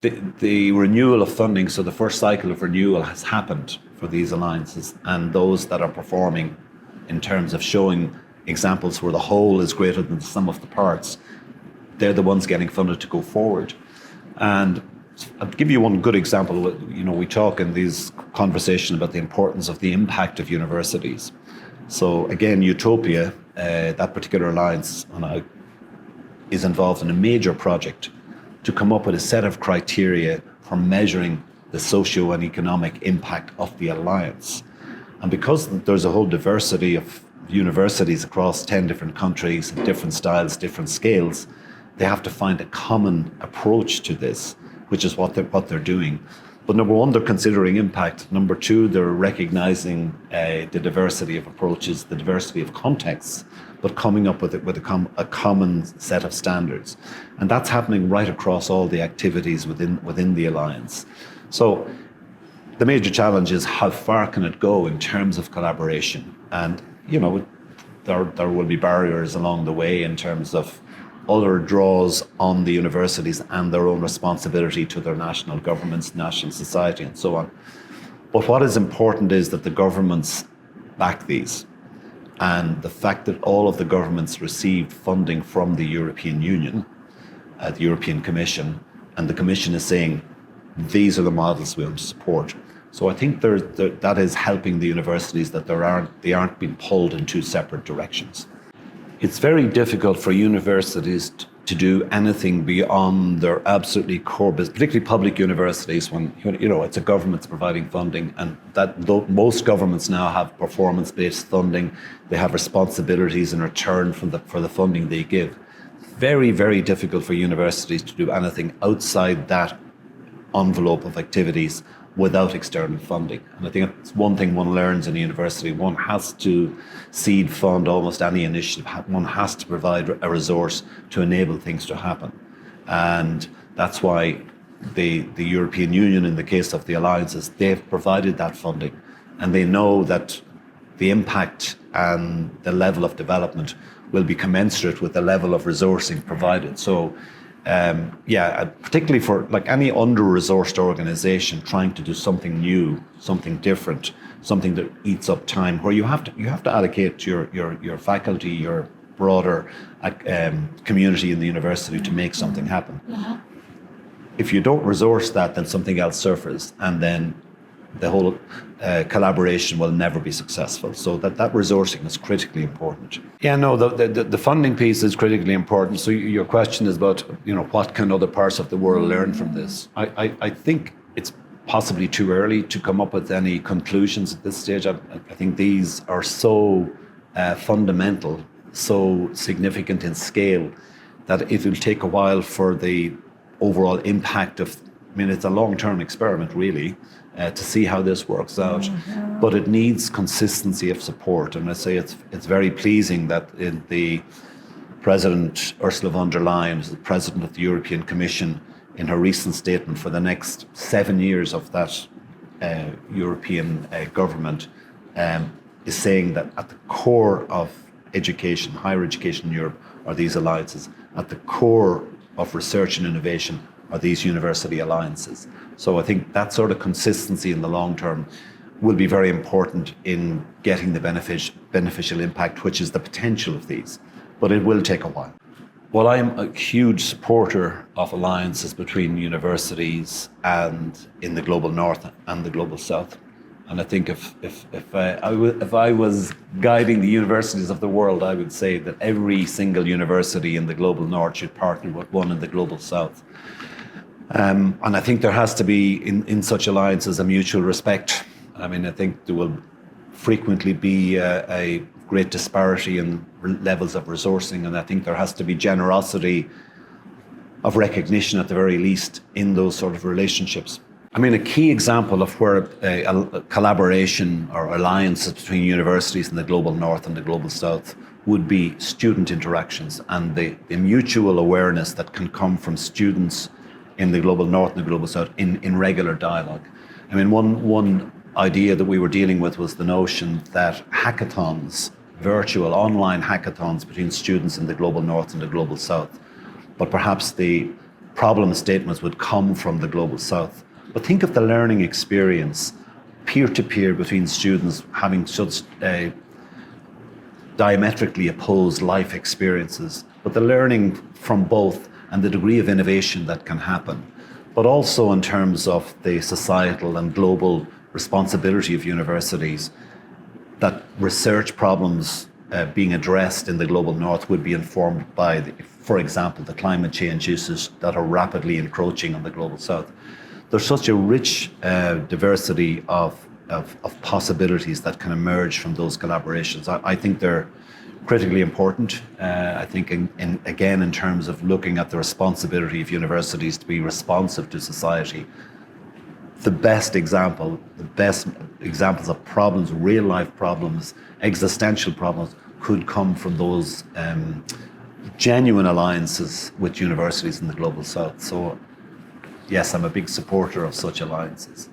The renewal of funding, so the first cycle of renewal has happened for these alliances, and those that are performing in terms of showing examples where the whole is greater than the sum of the parts, they're the ones getting funded to go forward. And I'll give you one good example. We talk in these conversations about the importance of the impact of universities. So again, Utopia, that particular alliance, is involved in a major project to come up with a set of criteria for measuring the socio and economic impact of the alliance. And because there's a whole diversity of universities across 10 different countries, different styles, different scales, they have to find a common approach to this, which is what they're doing. But number one, they're considering impact. Number two, they're recognizing the diversity of approaches, the diversity of contexts, but coming up with a common set of standards. And that's happening right across all the activities within the alliance. So the major challenge is how far can it go in terms of collaboration? And, there will be barriers along the way in terms of other draws on the universities and their own responsibility to their national governments, national society, and so on. But what is important is that the governments back these. And the fact that all of the governments received funding from the European Union, the European Commission, and the Commission is saying, these are the models we want to support. So I think that is helping the universities, that they aren't being pulled in two separate directions. It's very difficult for universities to do anything beyond their absolutely core business, particularly public universities, when it's a government's providing funding, and most governments now have performance-based funding. They have responsibilities in return for the funding they give. Very, very difficult for universities to do anything outside that envelope of activities without external funding. And I think it's one thing one learns in a university. One has to seed fund almost any initiative. One has to provide a resource to enable things to happen. And that's why the European Union, in the case of the alliances, they've provided that funding. And they know that the impact and the level of development will be commensurate with the level of resourcing provided. So particularly for like any under-resourced organization trying to do something new, something different, something that eats up time, where you have to allocate your faculty, your broader community in the university to make something happen. Mm-hmm. If you don't resource that, then something else surfaces, and then the whole collaboration will never be successful. So that resourcing is critically important. Yeah, no, the funding piece is critically important. So your question is about, what can other parts of the world learn from this? I think it's possibly too early to come up with any conclusions at this stage. I think these are so fundamental, so significant in scale, that it will take a while for the overall impact of, it's a long-term experiment, really, to see how this works out. Mm-hmm. But it needs consistency of support. And I say it's very pleasing that in the President Ursula von der Leyen, the President of the European Commission, in her recent statement for the next 7 years of that European government, is saying that at the core of education, higher education in Europe, are these alliances. At the core of research and innovation are these university alliances. So I think that sort of consistency in the long term will be very important in getting the beneficial impact, which is the potential of these. But it will take a while. Well, I'm a huge supporter of alliances between universities and in the global north and the global south. And I think if I was guiding the universities of the world, I would say that every single university in the global north should partner with one in the global south. And I think there has to be, in such alliances, a mutual respect. I think there will frequently be a great disparity in levels of resourcing, and I think there has to be generosity of recognition, at the very least, in those sort of relationships. A key example of where a collaboration or alliances between universities in the global north and the global south would be student interactions and the mutual awareness that can come from students in the global north and the global south in regular dialogue. One idea that we were dealing with was the notion that hackathons, virtual online hackathons between students in the global north and the global south, but perhaps the problem statements would come from the Global South. But think of the learning experience, peer-to-peer between students having such diametrically opposed life experiences, but the learning from both and the degree of innovation that can happen, but also in terms of the societal and global responsibility of universities, that research problems being addressed in the global north would be informed by, for example, the climate change issues that are rapidly encroaching on the global south. There's such a rich diversity of possibilities that can emerge from those collaborations. I think they're critically important. I think, again, in terms of looking at the responsibility of universities to be responsive to society, the best examples of problems, real life problems, existential problems, could come from those genuine alliances with universities in the global south. So yes, I'm a big supporter of such alliances.